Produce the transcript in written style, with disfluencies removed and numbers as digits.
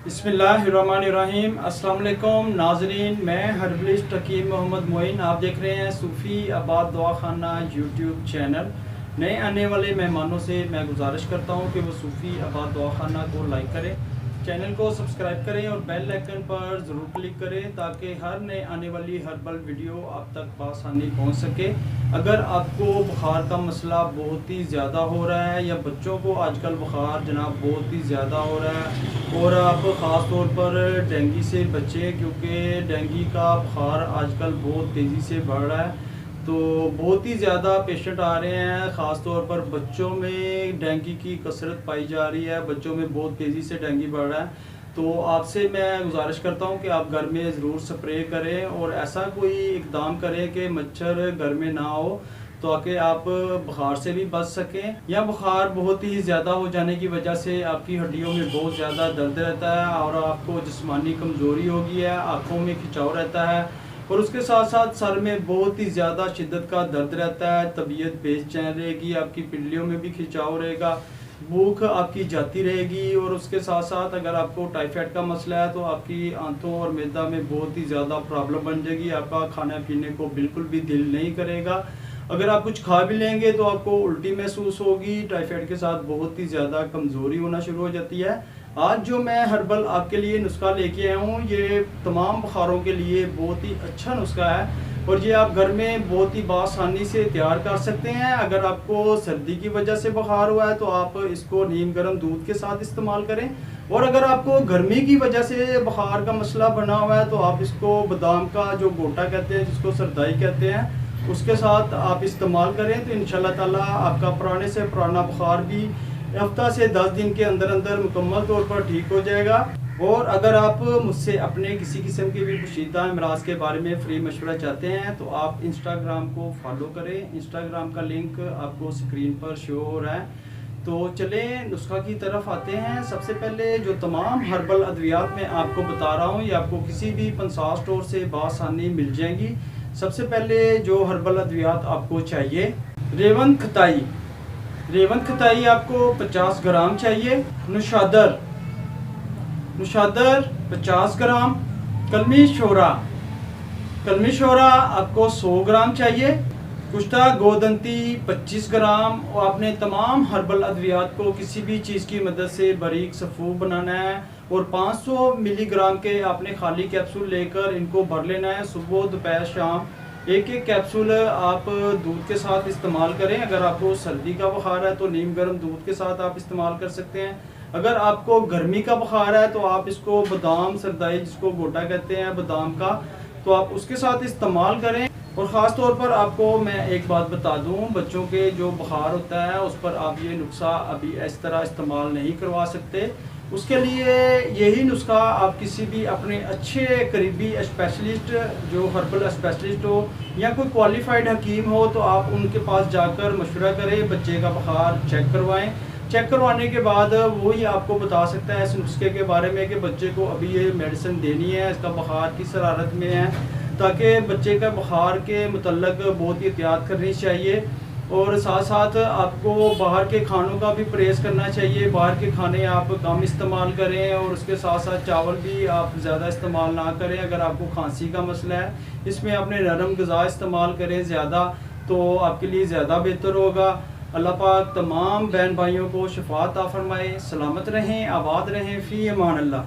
बिस्मिल्लाहिर्रहमानिर्रहीम। अस्सलाम वालेकुम नाजरीन, मैं हर्बलिस्ट हकीम मोहम्मद मोइन। आप देख रहे हैं सूफ़ी आबाद दवाखाना यूट्यूब चैनल। नए आने वाले मेहमानों से मैं गुजारिश करता हूं कि वो सूफ़ी आबाद दवाखाना को लाइक करें, चैनल को सब्सक्राइब करें और बेल आइकन पर ज़रूर क्लिक करें ताकि हर नए आने वाली हर्बल वीडियो आप तक बआसानी पहुंच सके। अगर आपको बुखार का मसला बहुत ही ज़्यादा हो रहा है या बच्चों को आजकल बुखार जनाब बहुत ही ज़्यादा हो रहा है और आप ख़ास तौर पर डेंगू से बचें, क्योंकि डेंगू का बुखार आजकल बहुत तेज़ी से बढ़ रहा है। तो बहुत ही ज़्यादा पेशेंट आ रहे हैं, ख़ास तौर पर बच्चों में डेंगू की कसरत पाई जा रही है, बच्चों में बहुत तेज़ी से डेंगू बढ़ रहा है। तो आपसे मैं गुजारिश करता हूं कि आप घर में ज़रूर स्प्रे करें और ऐसा कोई इक़दाम करें कि मच्छर घर में ना हो ताकि आप बुखार से भी बच सकें। या बुखार बहुत ही ज़्यादा हो जाने की वजह से आपकी हड्डियों में बहुत ज़्यादा दर्द रहता है और आपको जिस्मानी कमज़ोरी होगी है, आँखों में खिंचाव रहता है और उसके साथ साथ सर में बहुत ही ज़्यादा शिद्दत का दर्द रहता है, तबीयत बेचैन रहेगी, आपकी पिल्लियों में भी खिंचाव रहेगा, भूख आपकी जाती रहेगी और उसके साथ साथ अगर आपको टाइफाइड का मसला है तो आपकी आंतों और मैदा में बहुत ही ज़्यादा प्रॉब्लम बन जाएगी, आपका खाना पीने को बिल्कुल भी दिल नहीं करेगा। अगर आप कुछ खा भी लेंगे तो आपको उल्टी महसूस होगी, टाइफाइड के साथ बहुत ही ज़्यादा कमज़ोरी होना शुरू हो जाती है। आज जो मैं हर्बल आपके लिए नुस्खा लेके आया हूँ, ये तमाम बुखारों के लिए बहुत ही अच्छा नुस्खा है और ये आप घर में बहुत ही बआसानी से तैयार कर सकते हैं। अगर आपको सर्दी की वजह से बुखार हुआ है तो आप इसको नीम गर्म दूध के साथ इस्तेमाल करें और अगर आपको गर्मी की वजह से बुखार का मसला बना हुआ है तो आप इसको बादाम का जो गोटा कहते हैं, जिसको सरदाई कहते हैं, उसके साथ आप इस्तेमाल करें तो इंशाल्लाह ताला आपका पुराने से पुराना बुखार भी हफ्ता से 10 दिन के अंदर अंदर मुकम्मल तौर पर ठीक हो जाएगा। और अगर आप मुझसे अपने किसी किस्म के भी पोशीदा अमराज के बारे में फ्री मशवरा चाहते हैं तो आप इंस्टाग्राम को फॉलो करें। इंस्टाग्राम का लिंक आपको स्क्रीन पर शो हो रहा है। तो चलें नुस्खा की तरफ आते हैं। सबसे पहले जो तमाम हर्बल अद्वियात मैं आपको बता रहा हूँ ये आपको किसी भी पंसार स्टोर से बआसानी मिल जाएंगी। सबसे पहले जो हर्बल अद्वियात आपको चाहिए, रेवंत खताई। रेवंत खताई आपको 50 ग्राम चाहिए। नुशादर 50 ग्राम। कलमी शोरा आपको 100 ग्राम चाहिए। कुश्ता गोदंती 25 ग्राम। और आपने तमाम हर्बल अद्वियात को किसी भी चीज़ की मदद से बारीक सफ़ूफ बनाना है और 500 मिलीग्राम के आपने खाली कैप्सूल लेकर इनको भर लेना है। सुबह दोपहर शाम एक कैप्सूल आप दूध के साथ इस्तेमाल करें। अगर आपको सर्दी का बुखार है तो नीम गर्म दूध के साथ आप इस्तेमाल कर सकते हैं। अगर आपको गर्मी का बुखार है तो आप इसको बादाम सरदाई, जिसको गोटा कहते हैं बादाम का, तो आप उसके साथ इस्तेमाल करें। और ख़ास तौर पर आपको मैं एक बात बता दूं, बच्चों के जो बुखार होता है उस पर आप ये नुस्खा अभी इस तरह इस्तेमाल नहीं करवा सकते। उसके लिए यही नुस्खा आप किसी भी अपने अच्छे करीबी स्पेशलिस्ट, जो हर्बल स्पेशलिस्ट हो या कोई क्वालिफाइड हकीम हो, तो आप उनके पास जाकर मशवरा करें, बच्चे का बुखार चेक करवाएं। चेक करवाने के बाद वही आपको बता सकता है इस नुस्खे के बारे में कि बच्चे को अभी ये मेडिसिन देनी है, इसका बुखार किस हरारत में है, ताकि बच्चे का बुखार के मुतल्लक बहुत ही एहतियात करनी चाहिए। और साथ साथ आपको बाहर के खानों का भी परहेज़ करना चाहिए। बाहर के खाने आप कम इस्तेमाल करें और उसके साथ साथ चावल भी आप ज़्यादा इस्तेमाल ना करें। अगर आपको खांसी का मसला है, इसमें अपने नरम ग़िज़ा इस्तेमाल करें ज़्यादा, तो आपके लिए ज़्यादा बेहतर होगा। अल्लाह पाक तमाम बहन भाइयों को शिफा अता फरमाए। सलामत रहें, आबाद रहें। फ़ी अमान अल्लाह।